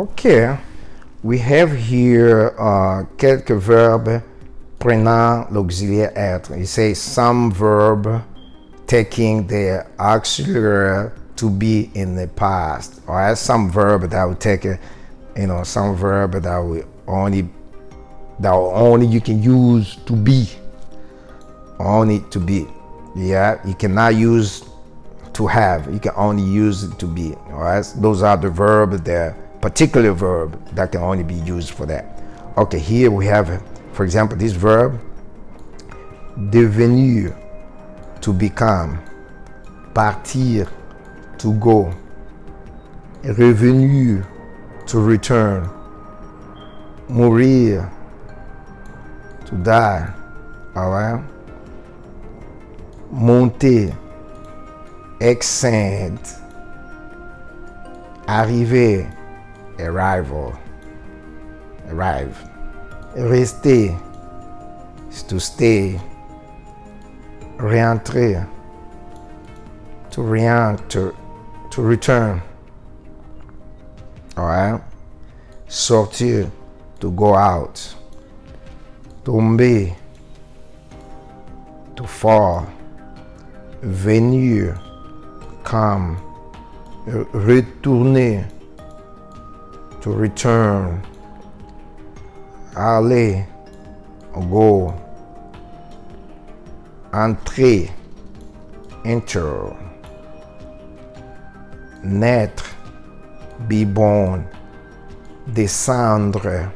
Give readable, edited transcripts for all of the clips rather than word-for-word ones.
Okay, we have here quelques verbes prenant l'auxiliaire être. It says some verb taking the auxiliary to be in the past. Or some verb that will take some verb that will only you can use to be. Only to be. Yeah, you cannot use to have. You can only use it to be. All right, those are the verb, the particular verb that can only be used for that. Okay, here we have, for example, this verb devenir, to become, partir, to go, revenir, to return, mourir, to die. All right, monter, ascend, arriver, arrive, rester, to stay, réentrer, to re-enter, to return. All right, sortir, to go out, tomber, to fall, venir, come, retourner, to return, aller, go, entrer, enter, naître, be born, descendre,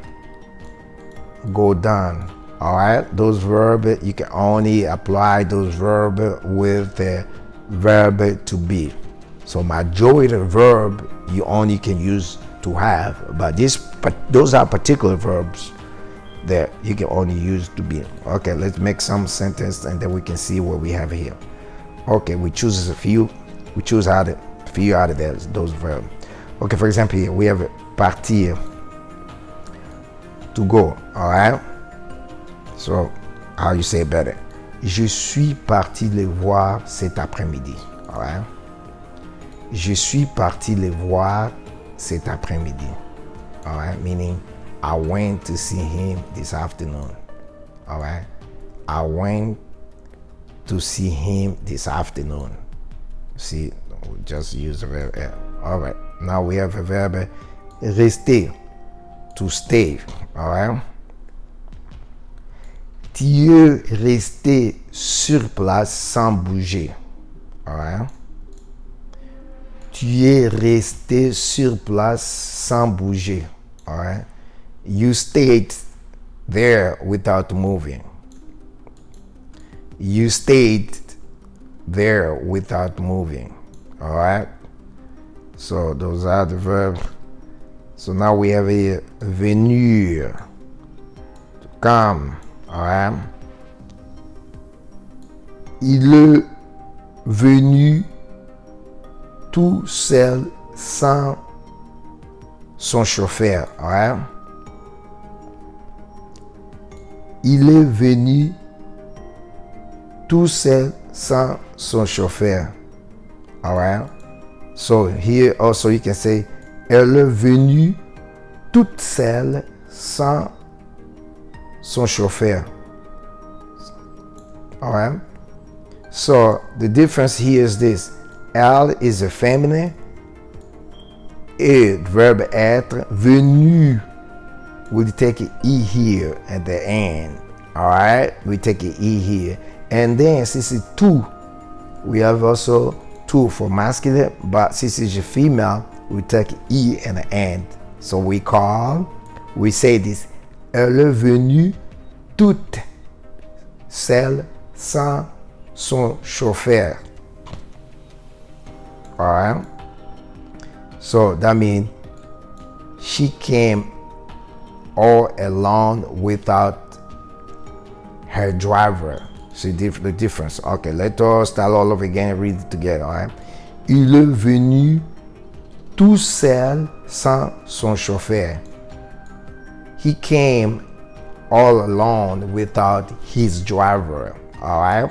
go down. All right, those verbs, you can only apply those verbs with the verb to be. So majority of verb you only can use to have, but those are particular verbs that you can only use to be. Okay, let's make some sentence and then we can see what we have here. Okay, we choose a few. We choose a few out of those verbs. Okay, for example, here we have partir, to go. All right. So how you say it better? Je suis parti les voir cet après-midi. All right. Je suis parti les voir cet après-midi. All right, meaning I went to see him this afternoon. All right, I went to see him this afternoon. See, we just use the verb. All right, now we have a verb rester, to stay. All right. Tu es resté sur place sans bouger. All right. Tu es resté sur place sans bouger. All right. You stayed there without moving. You stayed there without moving. All right. So those are the verbs. So now we have a venir, to come. All right. Il est venu tout seul sans son chauffeur. All right. Il est venu tout seul sans son chauffeur. All right. So here also you can say elle est venue toute seule sans son chauffeur. All right. So the difference here is this: elle is a feminine, et verb être, venu, we take an e here at the end. All right, we take an e here, and then since it's tout, we have also tout for masculine, but since it's a female, we take e at the end. So we say this: elle est venue toute seule sans son chauffeur. All right. So that means she came all alone without her driver. See the difference. Okay, let us start all over again and read it together. All right. Il est venu tout seul sans son chauffeur. He came all alone without his driver. All right.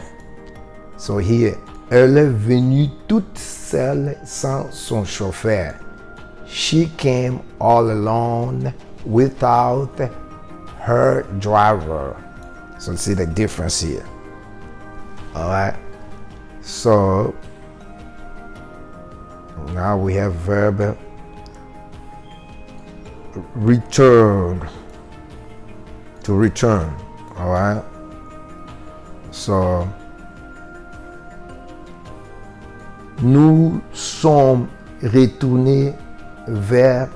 So here, elle est venue toute seule sans son chauffeur. She came all alone without her driver. So see the difference here. All right. So now we have verb return, to return. All right. So nous sommes retournés vers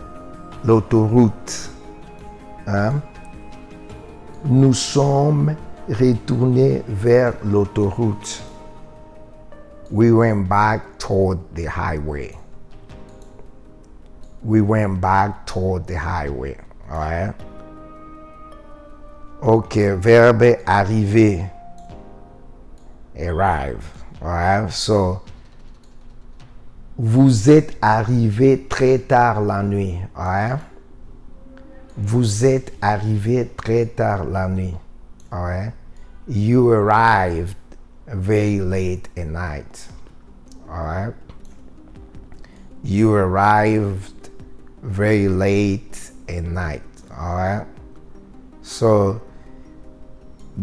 l'autoroute. Hein? Nous sommes retournés vers l'autoroute. We went back toward the highway. We went back toward the highway. All right. Okay, verbe arriver. Arrive. All right. So, vous êtes arrivé très tard la nuit. All right. Vous êtes arrivé très tard la nuit. All right. You arrived very late at night. All right. You arrived very late at night. All right. So,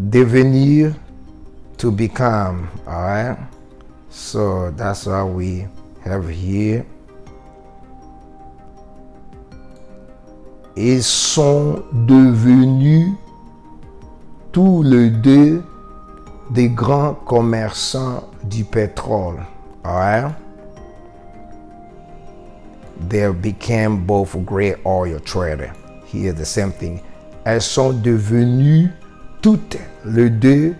devenir, to become. All right. So that's what we have here. Ils sont devenus tous les deux des grands commerçants du pétrole. All right? They became both great oil traders. Here the same thing. Elles sont devenues toutes les deux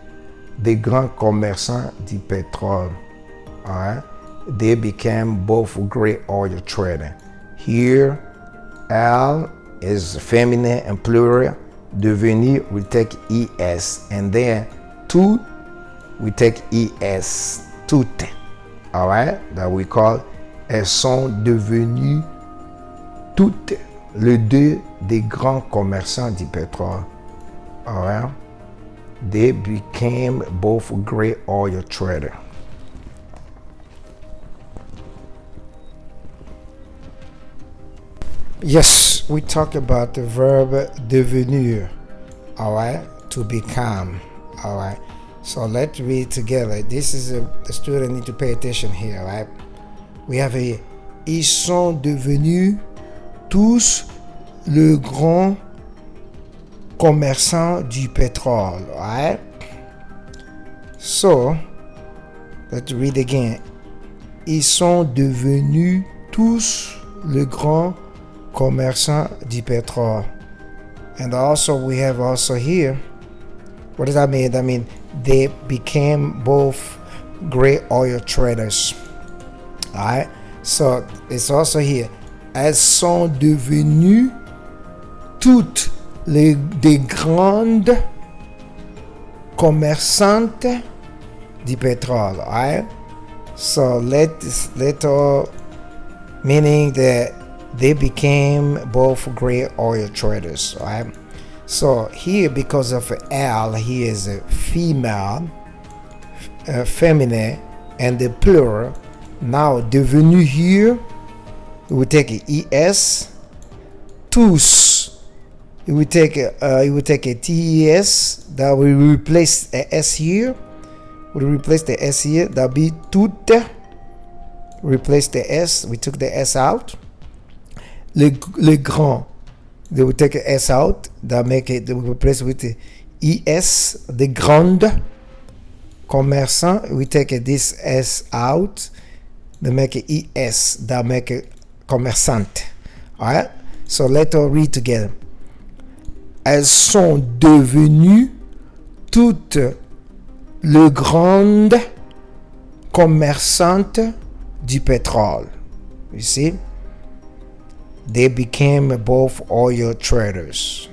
des grands commerçants du pétrole. All right? They became both great oil traders. Here, elle is feminine and plural. Devenir, we take es, and then tout, we take es, toutes. All right, that we call. Elles sont devenues toutes les deux des grands commerçants du pétrole. All right, they became both great oil traders. Yes, we talk about the verb devenir, all right, to become, all right. So let's read together. This is the student need to pay attention here, right? We have a ils sont devenus tous le grand commerçant du pétrole, all right? So let's read again. Ils sont devenus tous le grand commerçant du pétrole. And also we have also here, what does that mean? That means they became both great oil traders. Alright, so it's also here. Elles sont devenues toutes des grandes commerçantes du pétrole. Alright, so let all meaning that they became both great oil traders, right? So here, because of L, he is a female, feminine, and the plural. Now, devenu here, we take a es. Tous, we take a tes. That will replace the s here. We replace the s here. That be toutes. Replace the s. We took the s out. Le grand, they will take a s out, that make it, they will replace with the es, the grande commerçant, we take this s out, they make it es, that make it commerçante. Alright, so let's all read together. Elles sont devenues toutes les grandes commerçantes du pétrole. You see? They became both oil traders.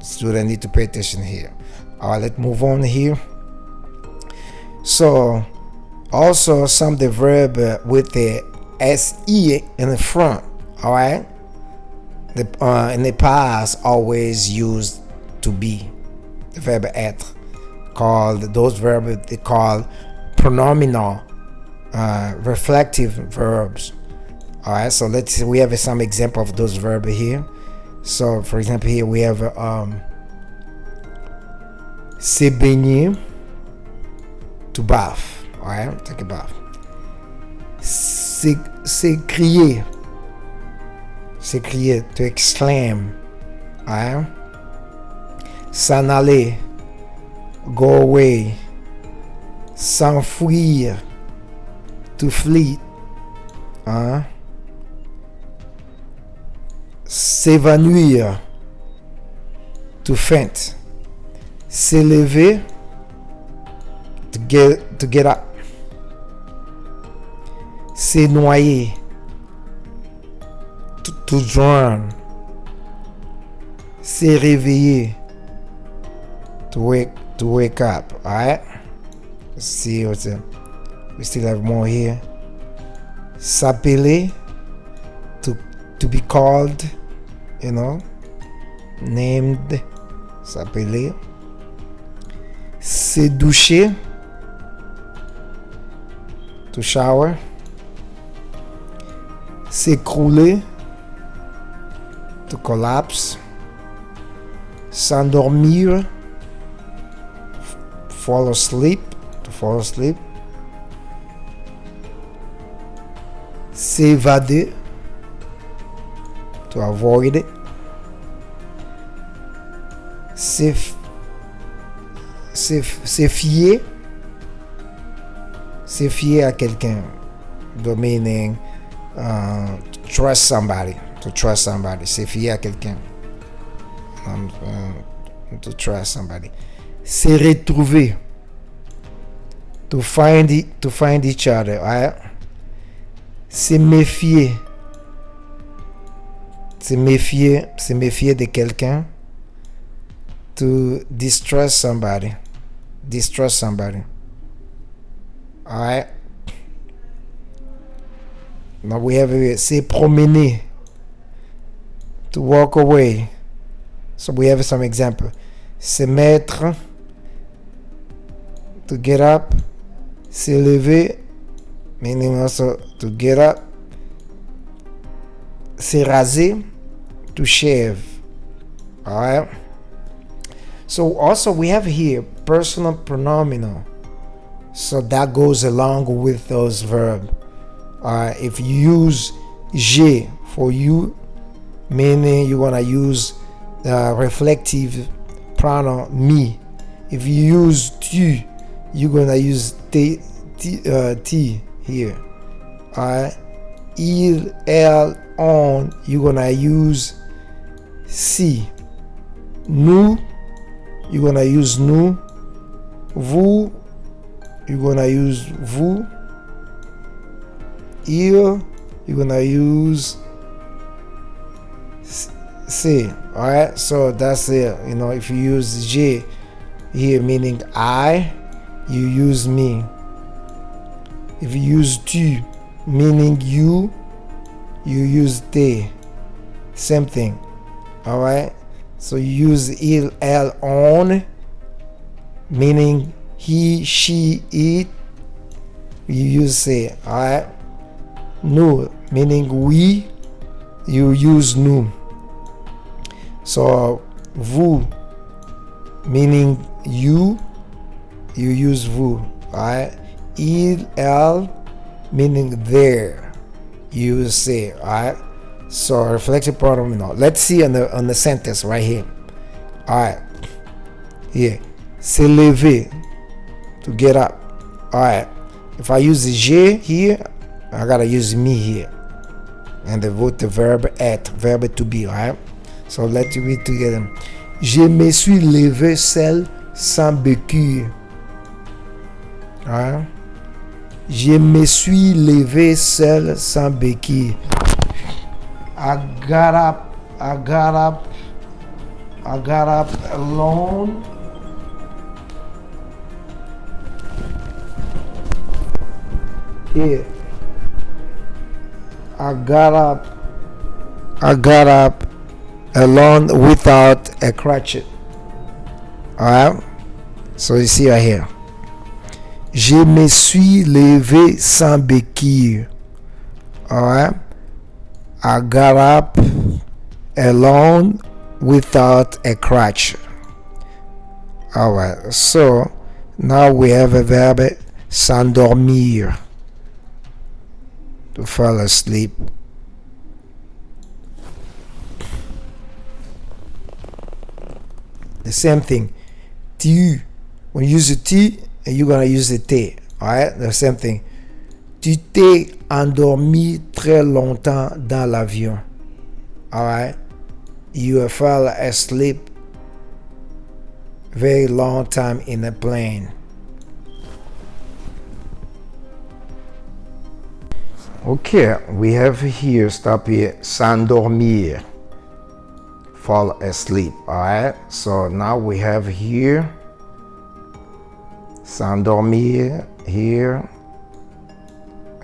Students need to pay attention here. All right, let's move on here. So, also some of the verb with the se in the front. All right, in the past always used to be the verb être. Called those verbs they call pronominal, reflective verbs. All right, so let's see, we have some example of those verbs here. So for example, here we have se baigner, to bath. All right, take a bath. S'écrier, to exclaim. All right. S'en aller, go away. S'enfuir, to flee. Hein? S'évanouir, to faint. S'élever, to get up. Se noyer, to drown. Se réveiller, to wake up. All right. Let's see what's it. We still have more here. S'appeler, to be called, named. S'appeler. Se doucher, to shower. S'écrouler, to collapse. S'endormir, fall asleep, to fall asleep. S'évader, to avoid it. Se fier à quelqu'un, the meaning to trust somebody, se fier à quelqu'un, to trust somebody. Se retrouver, to find each other. Right? Se méfier de quelqu'un, to distrust somebody. All right. Now we have se promener, to walk away. So we have some example. Se mettre, to get up. Se lever, meaning also to get up. Se raser, to shave. All right. So also we have here personal pronominal. So that goes along with those verbs. If you use je for you, meaning you want to use the reflective pronoun me. If you use tu, you're going to use t here. Il, elle, on, you're going to use si. Nous, you're going to use nous. Vous, you're going to use vous. Il, you're going to use se. Alright, so that's it. If you use je here, meaning I, you use me. If you use tu, meaning you use te. Same thing. Alright, so you use il, elle, on, meaning he, she, it, you use se. Alright, nous, meaning we, you use nous. So vous, meaning you use vous. Alright, il, elle, meaning there, you use se. Alright, so reflexive pronoun. Let's see on the sentence right here. Alright, here, se lever, to get up. Alright, if I use the je here, I gotta use me here, and the verb être, verb to be. Alright, so let's read together. Je me suis levé seul sans béquille. Alright, je me suis levé seul sans béquille. I got up alone. Here. I got up alone without a crutch. Alright? So you see right here. Je me suis levé sans béquille. Alright? I got up alone without a crutch. Alright, so now we have a verb s'endormir, to fall asleep. The same thing. Tu, when you use the tu, and you're gonna use the t. Alright, the same thing. Tu t'es endormi très longtemps dans l'avion. Alright, you fell asleep very long time in a plane. Okay, we have here, stop here, s'endormir, fall asleep. Alright, so now we have here s'endormir, here,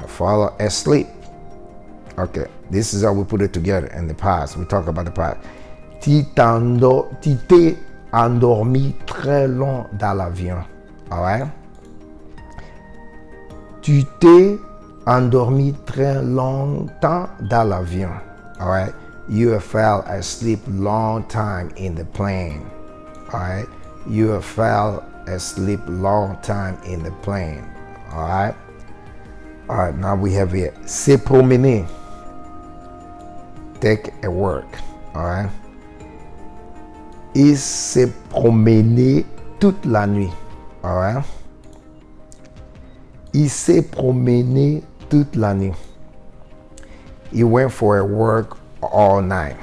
fall asleep. Okay, this is how we put it together in the past. We talk about the past. Tu t'es endormi très long dans l'avion. Alright? Tu t'es endormi très longtemps dans l'avion. Alright? You fell asleep long time in the plane. Alright? You fell asleep long time in the plane. Alright? Alright, now we have here se promener. Take a walk. Alright? Il s'est promené toute la nuit. Alright? Il s'est promené toute la nuit. He went for a walk all night.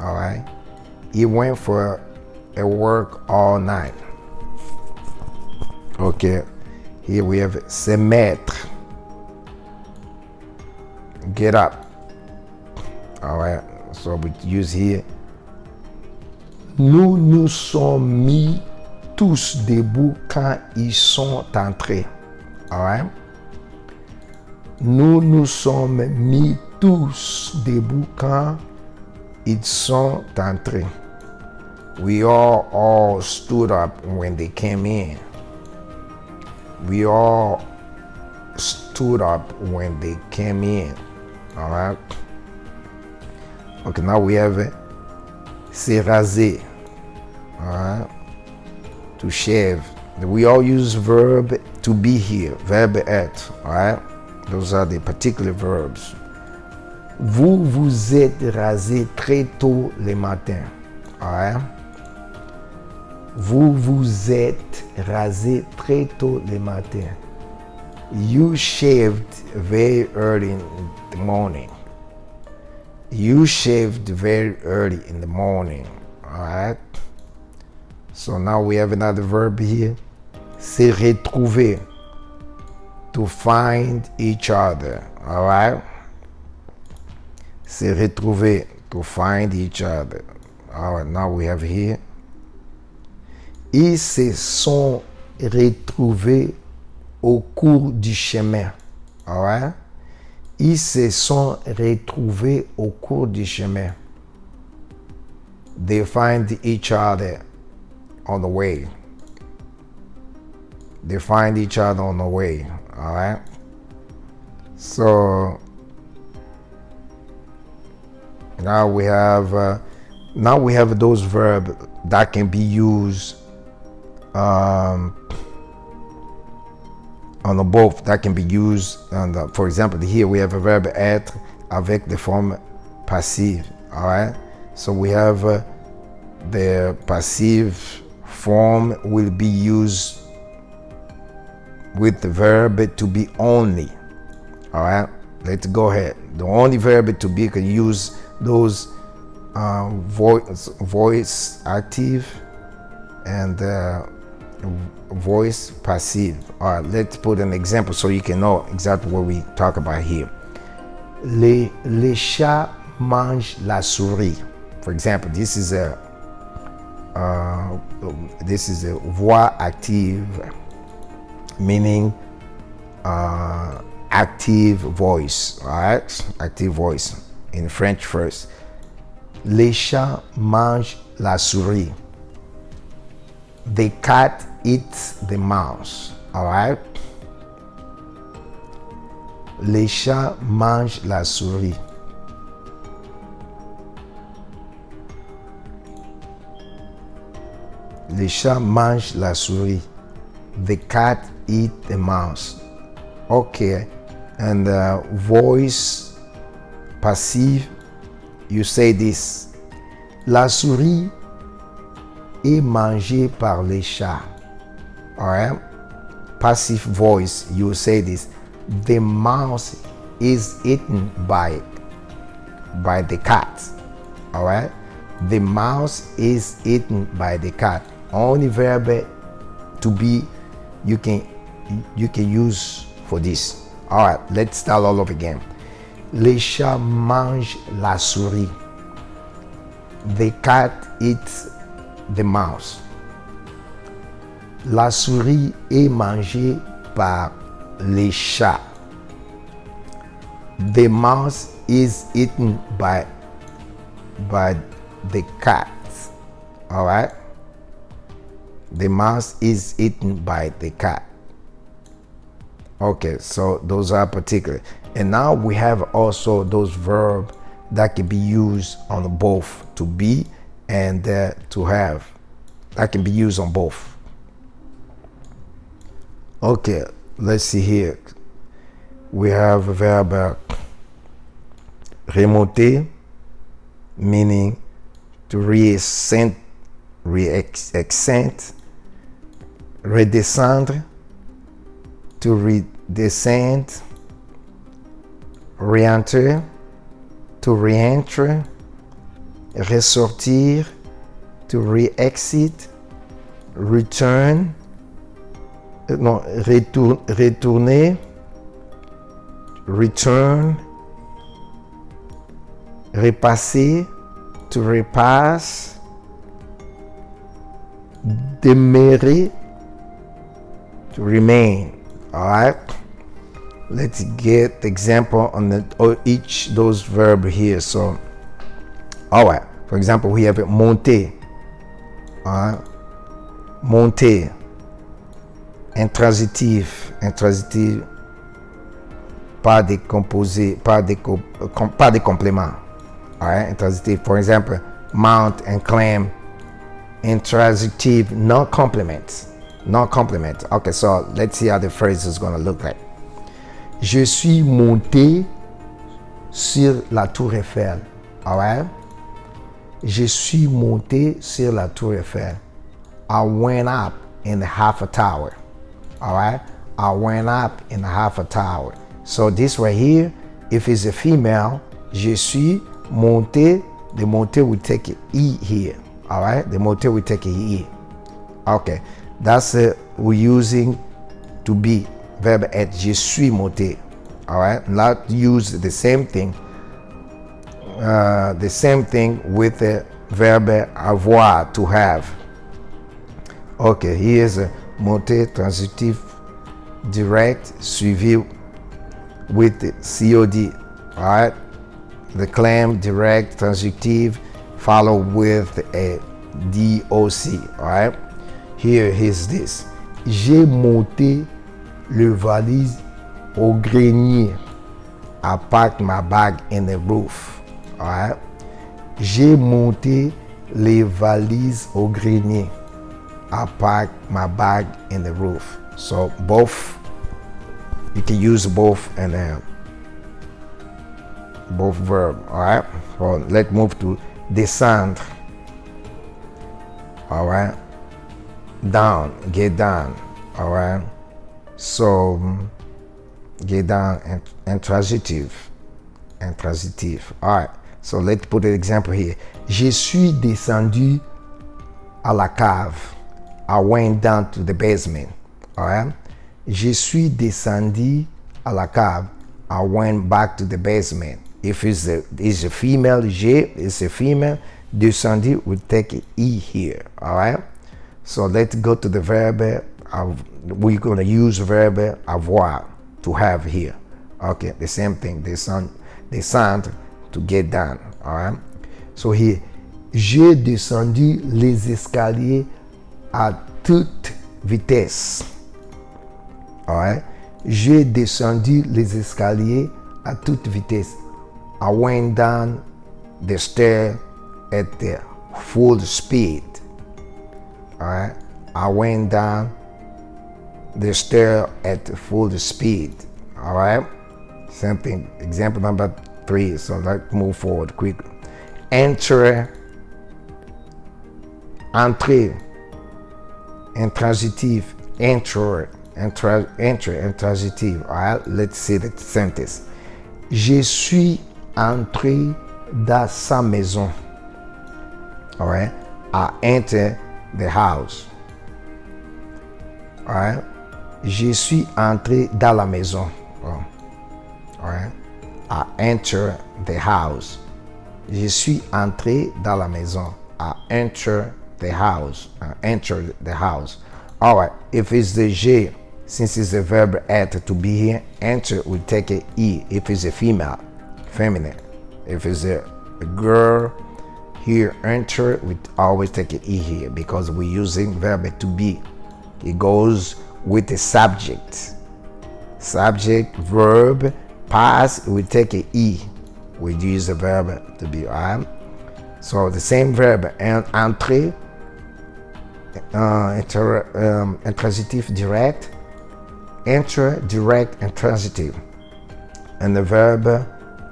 Alright? He went for a walk all night. Okay. Here we have se mettre. Get up. Alright. So we use here. Nous nous sommes mis tous debout quand ils sont entrés. Alright? Nous nous sommes mis tous debout quand ils sont entrés. We all stood up when they came in. We all stood up when they came in. Alright? Okay, now we have se raser. Alright? To shave. We all use verb to be here. Verbe être. Alright? Those are the particular verbs. Vous vous êtes rasé très tôt le matin. Alright? Vous vous êtes rasé très tôt le matin. You shaved very early in the morning. You shaved very early in the morning. Alright? So now we have another verb here. Se retrouver. To find each other. Alright? Se retrouver. To find each other. Alright, now we have here. Ils se sont retrouvés au cours du chemin. Alright? Ils se sont retrouvés au cours du chemin. They find each other on the way. They find each other on the way. Alright? So now we have those verbs that can be used on the both, that can be used on the, for example, here we have a verb être avec the form passive. All right, so we have the passive form will be used with the verb to be only. All right, let's go ahead. The only verb to be can use those voice active and voice passive. All right, let's put an example so you can know exactly what we talk about here. Les chats mangent la souris. For example, this is a voix active, meaning active voice. All right, active voice in French first. Les chats mangent la souris. The cat eats the mouse. All right. Les chats mangent la souris. Le chat mange la souris. The cat eat the mouse. Okay. And voice passive, you say this. La souris est mangée par les chats. Alright? Passive voice, you say this. The mouse is eaten by the cat. Alright? The mouse is eaten by the cat. Only verb to be you can use for this. Alright, let's start all over again. Les chats mangent la souris. The cat eats the mouse. La souris est mangée par les chats. The mouse is eaten by the cat. All right? The mouse is eaten by the cat. Okay, so those are particular. And now we have also those verbs that can be used on both, to be and to have. That can be used on both. Okay, let's see here. We have a verb remonter, meaning to reascend, redescendre, to redescend, re-enter, to re-enter, ressortir, to re-exit, return, retourner, return, repasser, to repass, demeurer, to remain. All right, let's get the example on each those verb here. So, all right, for example, we have monter. All right, monter. Intransitif, pas des composés, pas des compléments. All right, intransitif. For example, mount and climb. Intransitive, no complement. No complement. Okay, so let's see how the phrase is going to look like. Je suis monté sur la tour Eiffel. All right? Je suis monté sur la tour Eiffel. I went up in the half a tower. All right? I went up in the half a tower. So this right here, if it's a female, je suis monté, the monté will take an E here. All right? The monté will take an E. Okay. That's we're using to be verb être. Je suis monté. All right. Not use the same thing. The same thing with the verb avoir, to have. Okay. Here's a monter transitif direct suivi with the COD. All right. The claim direct transitive followed with a DOC. All right. Here is this. J'ai monté le valise au grenier. I packed my bag in the roof. All right. J'ai monté les valises au grenier. I packed my bag in the roof. So both, you can use both and both verb. All right. So let's move to descendre. All right. Down, get down. All right. So get down and intransitive. All right. So let's put an example here. Je suis descendu à la cave. I went down to the basement. All right. Je suis descendu à la cave. I went back to the basement. If it's a female, je is a female, descendu will take an E here. All right. So let's go to the verb. We're going to use verb avoir, to have here. Okay, the same thing. Descendre, to get down. All right. So here, j'ai descendu les escaliers à toute vitesse. All right. J'ai descendu les escaliers à toute vitesse. I went down the stair at the full speed. All right. I went down the stair at full speed. All right. Same thing. Example number 3. So let's move forward quickly. Entrer, entrer, intransitif, enter, intransitif. All right. Let's see the sentence. Je suis entré dans sa maison. All right. I enter the house. All right. Je suis entré dans la maison. Oh. All right. I enter the house. Je suis entré dans la maison. I enter the house. I enter the house. All right. If it's the je, since it's a verb être, to be here, enter will take a e. If it's a female, feminine. If it's a girl, here enter we always take an e here because we're using verb to be. It goes with the subject. Subject, verb, past, we take an e. We use the verb to be. Alright. So the same verb, entrer, intransitif direct, enter, direct, intransitive. And the verb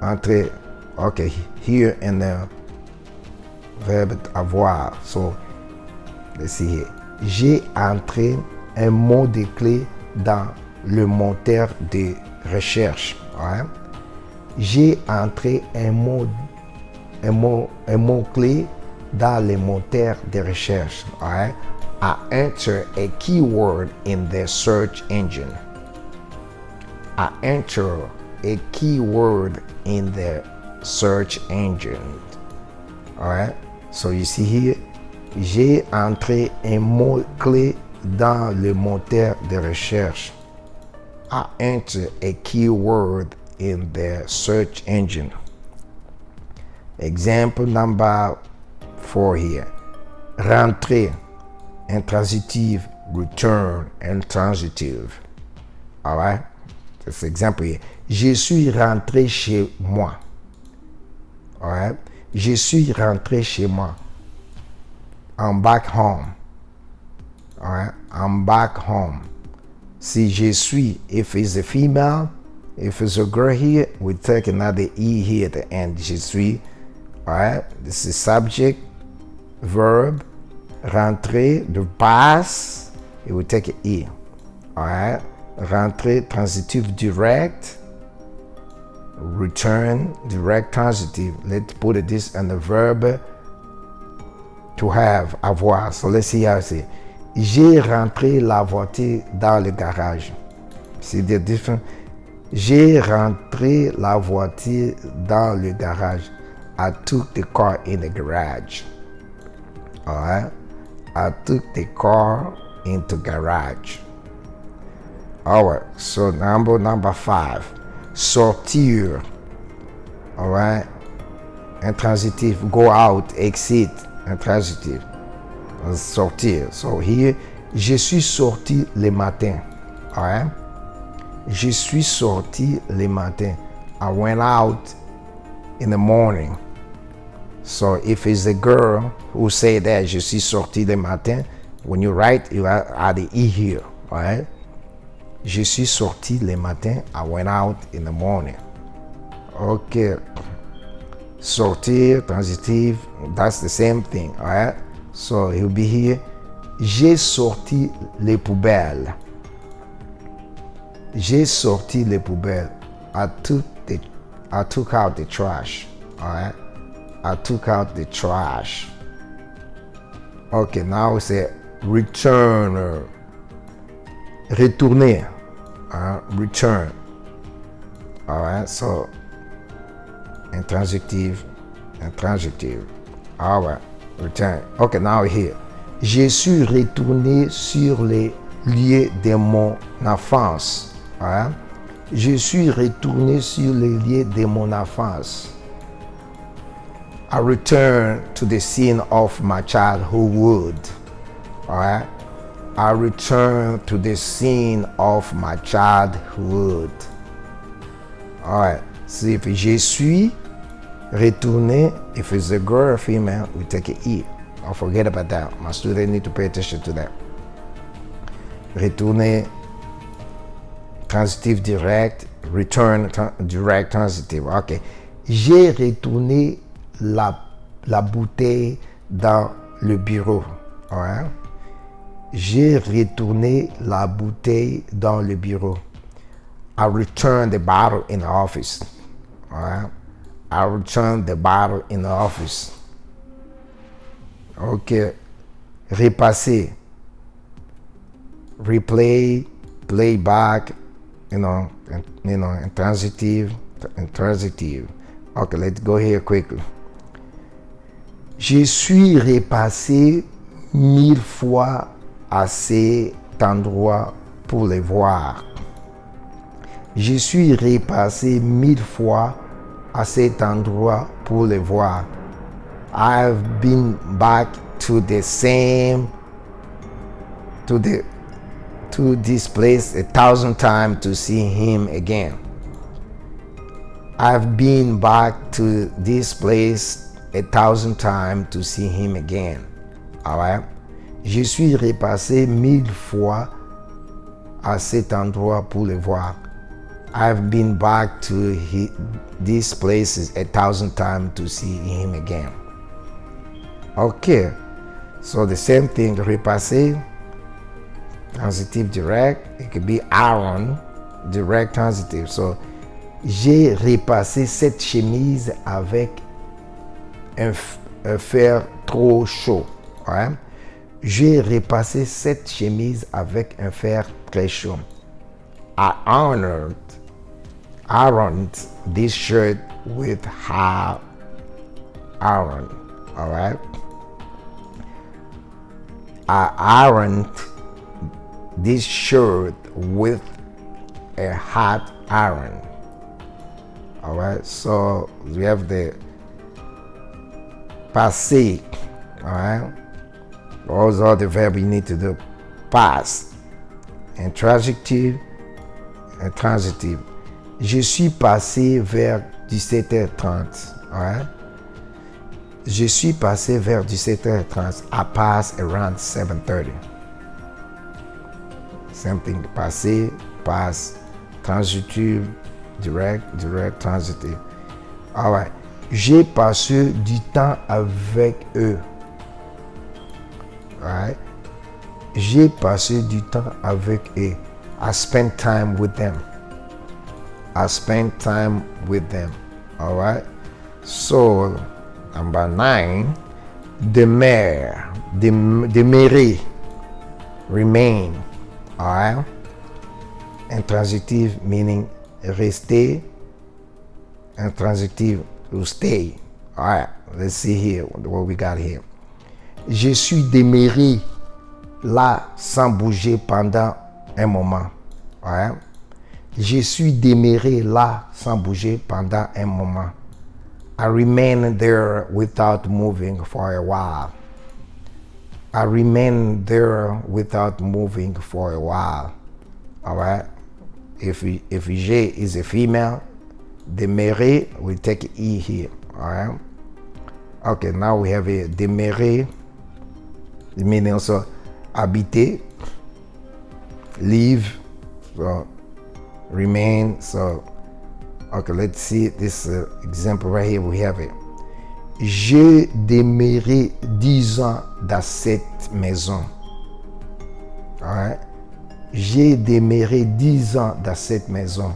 entrer. Okay, here in the verbe avoir. So let's see here. J'ai entré un mot de clé dans le moteur de recherche. Right? J'ai entré un mot clé dans le moteur de recherche. Right? I enter a keyword in the search engine. I enter a keyword in the search engine. All right. So you see here, j'ai entré un mot-clé dans le moteur de recherche. I enter a keyword in the search engine. Example number 4 here. Rentrer, intransitive, return, intransitive. All right. This example here. Je suis rentré chez moi. All right. Je suis rentré chez moi. I'm back home. All right. I'm back home. Si je suis, if it's a female, if it's a girl here, we take another e here at the end. Je suis. All right. This is subject, verb, rentrer, the past. It will take an e. All right. Rentrer, transitif direct. Return, direct transitive. Let's put this and the verb to have, avoir. So let's see how I say. J'ai rentré la voiture dans le garage. See the difference? J'ai rentré la voiture dans le garage. I took the car in the garage. Alright? I took the car into garage. Alright, so number 5. Sortir. Alright? Intransitif. Go out, exit. Intransitif. Sortir. So here, je suis sorti le matin. Alright? Je suis sorti le matin. I went out in the morning. So if it's a girl who say that, je suis sorti le matin, when you write, you add the e here. Alright? Je suis sorti le matin. I went out in the morning. Okay. Sortir, transitive, that's the same thing. Alright? So he'll be here. J'ai sorti les poubelles. J'ai sorti les poubelles. I took out the trash. Alright? I took out the trash. Okay, now we say return. Retourner. Return. Alright, so intransitive. Alright, return. Okay, now here. Je suis retourné sur les lieux de mon enfance. Alright? Je suis retourné sur les lieux de mon enfance. I return to the scene of my childhood. Alright? I return to the scene of my childhood. Alright. See if je suis retourné, if it's a girl or female, we take an e. Don't forget about that. My students need to pay attention to that. Retourner, transitif direct, return, direct, transitif. Ok. J'ai retourné la bouteille dans le bureau. Ouais. J'ai retourné la bouteille dans le bureau. I returned the bottle in the office. Ouais. I returned the bottle in the office. Ok. Repasser. Replay, playback, intransitive. Okay, let's go here quickly. Je suis repassé 1000 fois à cet endroit pour les voir. Je suis repassé 1000 fois à cet endroit pour les voir. I've been back to this place 1,000 times to see him again. I've been back to this place 1,000 times to see him again. Alright? Je suis repassé 1000 fois à cet endroit pour le voir. I've been back to these places 1,000 times to see him again. Okay, so the same thing, repasser, transitive direct, it could be iron, direct transitive. So, j'ai repassé cette chemise avec un fer trop chaud. Right? J'ai repassé cette chemise avec un fer très chaud. I ironed this shirt with hot iron. All right. I ironed this shirt with a hot iron. All right. So we have the passé. All right. Those are the verbs you need to do. Past, intransitive, and transitive. Je suis passé vers 17h30. All right. Je suis passé vers 17h30. I passed around 7:30. Same thing. Passé, pass, transitive, direct, transitive. All right. J'ai passé du temps avec eux. All right. J'ai passé du temps avec eux. I spent time with them. I spent time with them. All right. So, number 9, demeurer, remain. All right. Intransitive meaning rester. Intransitive to stay. All right. Let's see here what we got here. Je suis demeuré là sans bouger pendant un moment. All right. Je suis demeuré là sans bouger pendant un moment. I remained there without moving for a while. I remained there without moving for a while. All right. If je is a female, demeurer, we take E here. All right. Okay, now we have a demeurer, meaning also habiter, live, so remain. So, okay, let's see this example right here. We have it. J'ai demeuré 10 ans dans cette maison. All right. J'ai demeuré 10 ans dans cette maison.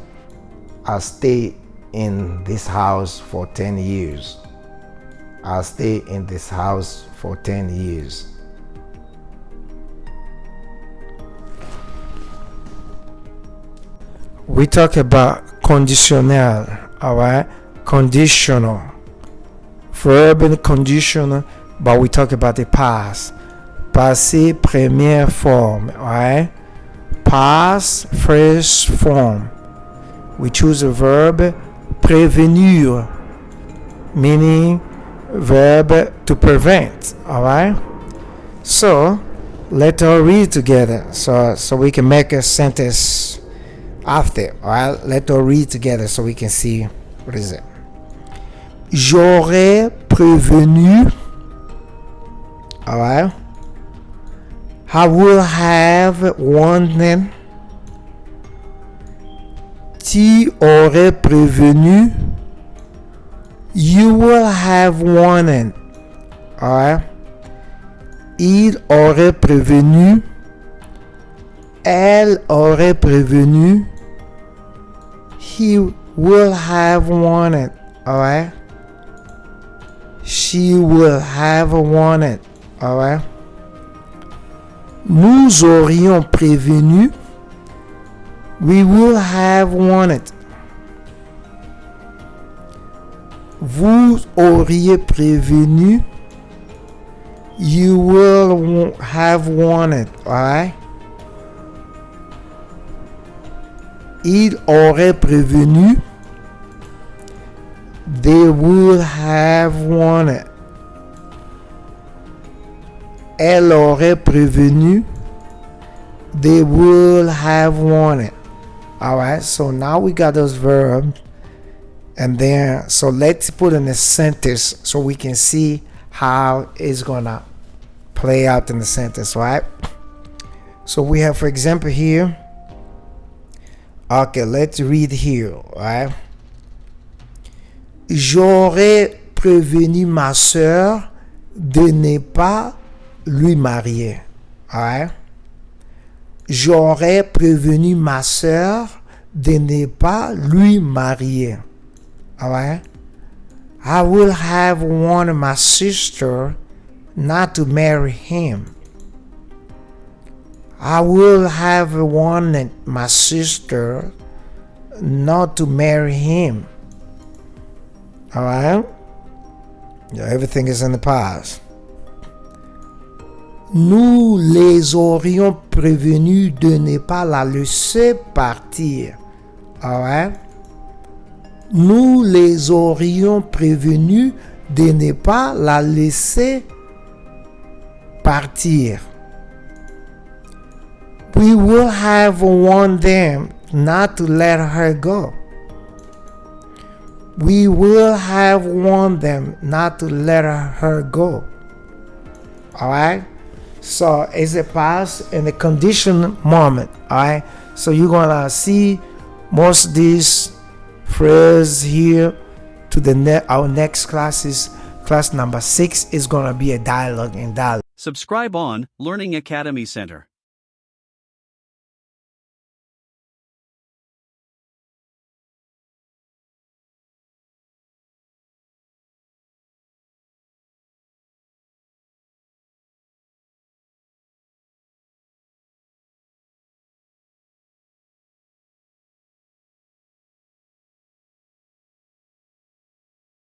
I stayed in this house for 10 years. I stayed in this house for 10 years. We talk about conditionnel, all right? Conditional. Verb and conditional, but we talk about the past. Passé, première forme, all right? Past, first form. We choose a verb, prévenir, meaning verb to prevent, all right? So, let's all read together so we can make a sentence after, all right? Let's all read together so we can see what is it. J'aurais prévenu All right. I will have wanted. Tu aurais prévenu. You will have wanted. All right. Il aurait prévenu. Elle aurait prévenu. He will have wanted. All right. She will have wanted. All right. Nous aurions prévenu. We will have wanted. Vous auriez prévenu. You will have wanted. All right. Il aurait prévenu. They would have wanted. Elle aurait prévenu. They would have wanted. All right, so now we got those verbs. And then, so let's put in a sentence so we can see how it's gonna play out in the sentence, right? So we have, for example, here. Okay, let's read here, right? J'aurais prévenu ma soeur de ne pas lui marier. All right? J'aurais prévenu ma soeur de ne pas lui marier. All right? I will have warned my sister not to marry him. I will have warned my sister not to marry him. All right? Yeah, everything is in the past. Nous les aurions prévenus de ne pas la laisser partir. All right? Nous les aurions prévenus de ne pas la laisser partir. We will have warned them not to let her go. We will have warned them not to let her go. All right? So it's a past and a conditional moment. All right? So you're going to see most of these phrases here to our next classes. Class number 6 is going to be a dialogue and dialogue. Subscribe on Learning Academy Center.